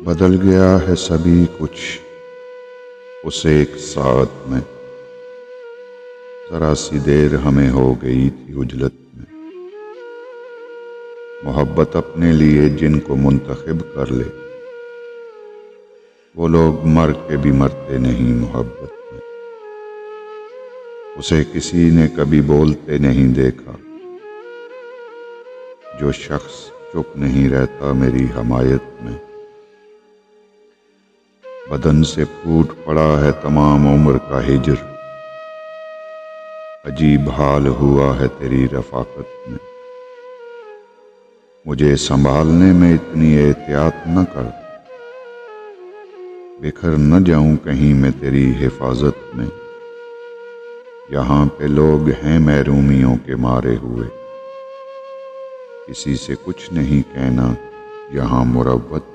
بدل گیا ہے سبھی کچھ اس ایک ساعت میں، ذرا سی دیر ہمیں ہو گئی تھی عجلت میں۔ محبت اپنے لیے جن کو منتخب کر لے، وہ لوگ مر کے بھی مرتے نہیں محبت میں۔ اسے کسی نے کبھی بولتے نہیں دیکھا، جو شخص چپ نہیں رہتا میری حمایت میں۔ بدن سے پھوٹ پڑا ہے تمام عمر کا ہجر، عجیب حال ہوا ہے تیری رفاقت میں۔ مجھے سنبھالنے میں اتنی احتیاط نہ کر، بکھر نہ جاؤں کہیں میں تیری حفاظت میں۔ یہاں پہ لوگ ہیں محرومیوں کے مارے ہوئے، کسی سے کچھ نہیں کہنا یہاں مروت